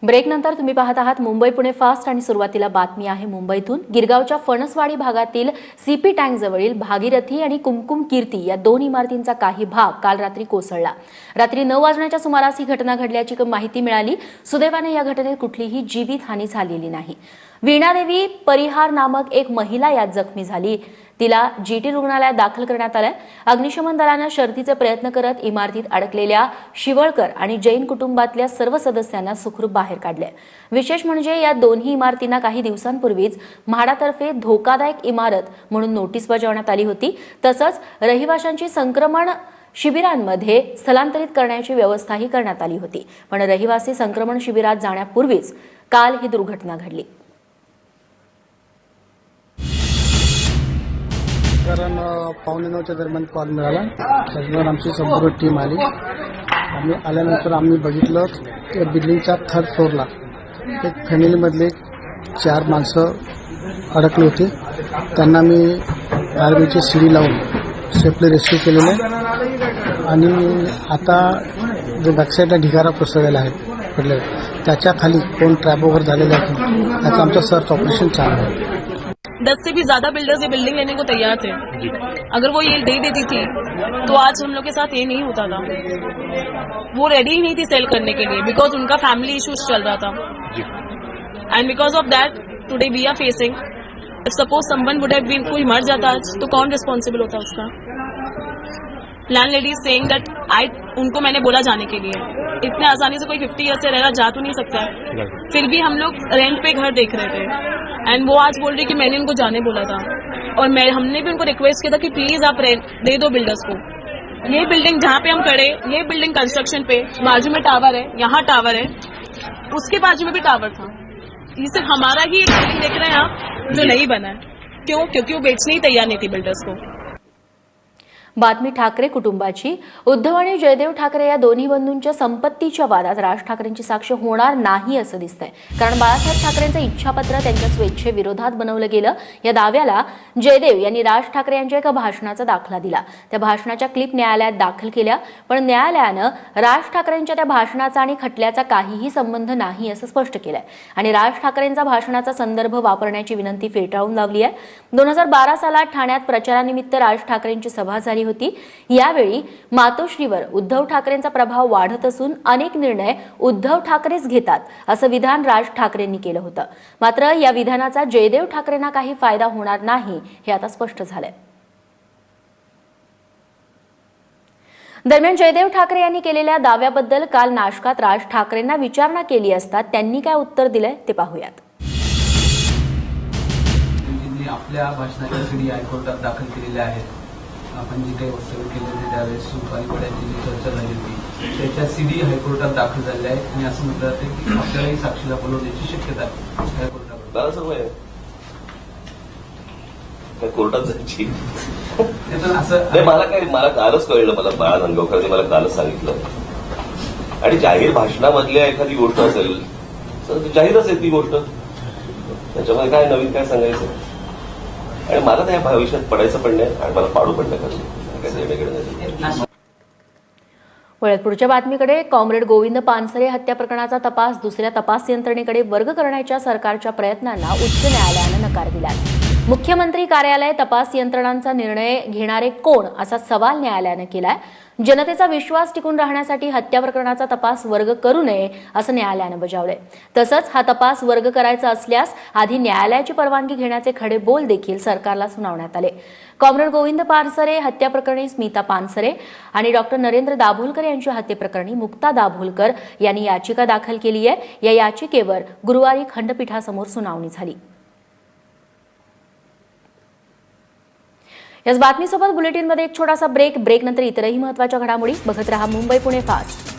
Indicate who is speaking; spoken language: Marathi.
Speaker 1: ब्रेकनंतर तुम्ही पाहत आहात मुंबई पुणे फास्ट आणि सुरुवातीला बातमी आहे मुंबईतून। गिरगावच्या फणसवाडी भागातील सीपी टँक जवळील भागीरथी आणि कुमकुम कीर्ती या दोन इमारतींचा काही भाग काल रात्री कोसळला। रात्री 9 वाजण्याच्या सुमारास ही घटना घडल्याची माहिती मिळाली। सुदैवाने या घटनेत कुठलीही जीवितहानी झालेली नाही। वीणादेवी परिहार नामक एक महिला यात जखमी झाली। तिला जीटी रुग्णालयात दाखल करण्यात आले। अग्निशमन दलाने शर्थीचे प्रयत्न करत इमारतीत अडकलेल्या शिवळकर आणि जैन कुटुंबातल्या सर्व सदस्यांना सुखरूप बाहेर काढले। विशेष म्हणजे या दोन्ही इमारतींना काही दिवसांपूर्वीच म्हाडातर्फे धोकादायक इमारत म्हणून नोटीस बजावण्यात आली होती। तसंच रहिवाशांची संक्रमण शिबिरांमध्ये स्थलांतरित करण्याची व्यवस्थाही करण्यात आली होती। पण रहिवासी संक्रमण शिबिरात जाण्यापूर्वीच काल ही दुर्घटना घडली।
Speaker 2: कारण 8:45च्या दरम्यान कॉल मिळाला। त्याच्यावर आमची संपूर्ण टीम आली। आम्ही आल्यानंतर आम्ही बघितलं की बिल्डिंगच्या थर्ड फ्लोअरला एक फॅमिलीमधले 4 माणसं अडकली होती। त्यांना मी आर्मीची शिडी लावून सेफली रेस्क्यू केलेले आणि आता जो बॅकसाईडला ढिगारा कोसळलेला आहे पडले त्याच्या खाली कोण ट्रॅप वगैरे झालेला आहे त्याचं आमचं सर्च ऑपरेशन चालू आहे।
Speaker 3: 10 से भी ज्यादा बिल्डर्स ये बिल्डिंग लेने को तैयार थे। अगर वो ये दे देती थी तो आज हम लोग के साथ ये नहीं होता था। वो रेडी ही नहीं थी सेल करने के लिए बिकॉज उनका फैमिली इश्यूज चल रहा था and because of that today we are facing if suppose someone would have been, कोई मर जाता आज तो कौन रिस्पॉन्सिबल होता उसका। Landlady is saying that उनको मैंने बोला जाने के लिए, इतने आसानी से कोई 50 ईयर से रहना जा तो नहीं सकता है। फिर भी हम लोग रेंट पे घर देख रहे थे एंड वो आज बोल रही कि मैंने उनको जाने बोला था और हमने भी उनको रिक्वेस्ट किया था कि प्लीज आप रेंट दे दो बिल्डर्स को। ये बिल्डिंग जहाँ पे हम खड़े, ये बिल्डिंग कंस्ट्रक्शन पे बाजू में टावर है, यहाँ टावर है, उसके बाजू में भी टावर था। ये सिर्फ हमारा ही एक बिल्डिंग देख रहे हैं आप जो नहीं बना है। क्यों? क्योंकि वो बेचने ही तैयार नहीं थी बिल्डर्स को।
Speaker 1: बातमी ठाकरे कुटुंबाची। उद्धव आणि जयदेव ठाकरे या दोन्ही बंधूंच्या संपत्तीच्या वादात राज ठाकरेंची साक्ष होणार नाही असं दिसतंय। कारण बाळासाहेब ठाकरेंचं इच्छापत्र त्यांच्या स्वेच्छेविरोधात बनवलं गेलं। या दाव्याला जयदेव यांनी राज ठाकरे यांच्या एका भाषणाचा दाखला दिला। त्या भाषणाच्या क्लिप न्यायालयात दाखल केल्या, पण न्यायालयानं राज ठाकरेंच्या त्या भाषणाचा आणि खटल्याचा काहीही संबंध नाही असं स्पष्ट केलंय आणि राज ठाकरेंचा भाषणाचा संदर्भ वापरण्याची विनंती फेटाळून लावली आहे। 2012 सालात ठाण्यात प्रचारानिमित्त राज ठाकरेंची सभा झाली होती। यावेळी मातोश्रीवर उद्धव ठाकरेंचा प्रभाव वाढत असून अनेक निर्णय उद्धव ठाकरेच घेतात असं विधान राज ठाकरेंनी केलं होतं। मात्र या विधानाचा जयदेव ठाकरेंना काही फायदा होणार नाही हे आता स्पष्ट झालंय। दरम्यान जयदेव ठाकरे यांनी केलेल्या दाव्याबद्दल काल नाशकात राज ठाकरेंना विचारणा केली असता त्यांनी काय उत्तर दिलंय ते पाहूयात।
Speaker 4: आपल्या भाषणाच्या सीडी हायकोर्टात दाखल केलेल्या आहेत। आपण जी काही वक्तव्य केले होते त्यावेळेस सुपारीपड्याची जी चर्चा झाली होती त्याच्या सीडी हायकोर्टात दाखल झाल्या आहेत आणि असं म्हटलं जातं की आपल्यालाही साक्षीला बोलवण्याची शक्यता आहे हायकोर्टात।
Speaker 5: सर्व आहे त्या कोर्टात जायची असं मला कालच कळलं। मला बाळा नांदगावकरांनी मला कालच सांगितलं। आणि जाहीर भाषणामधल्या एखादी गोष्ट असेल तर जाहीरच आहे ती गोष्ट, त्याच्यामध्ये काय नवीन काय सांगायचं। आणि मला त्या भविष्यात पडायचं पण नाही आणि मला पाडू पण नाही।
Speaker 1: वळत पुढच्या बातमीकडे। कॉम्रेड गोविंद पानसरे हत्या प्रकरणाचा तपास दुसऱ्या तपास यंत्रणेकडे वर्ग करण्याच्या सरकारच्या प्रयत्नांना उच्च न्यायालयानं नकार दिला। मुख्यमंत्री कार्यालय तपास यंत्रणांचा निर्णय घेणारे कोण असा सवाल न्यायालयानं केलाय। जनतेचा विश्वास टिकून राहण्यासाठी हत्या प्रकरणाचा तपास वर्ग करू नये असं न्यायालयानं बजावलंय। तसंच हा तपास वर्ग करायचा असल्यास आधी न्यायालयाची परवानगी घेण्याचे खडे बोल देखील सरकारला सुनावण्यात आले। कॉम्रेड गोविंद पानसरे हत्या प्रकरणी स्मिता पानसरे आणि डॉक्टर नरेंद्र दाभोलकर यांच्या हत्येप्रकरणी मुक्ता दाभोलकर यांनी याचिका दाखल केली आहे। या याचिकेवर गुरुवारी खंडपीठासमोर सुनावणी झाली। याच बातमीसोबत बुलेटिनमध्ये एक छोटासा ब्रेक नंतर इतरही महत्त्वाच्या घडामोडी बघत रहा मुंबई पुणे फास्ट।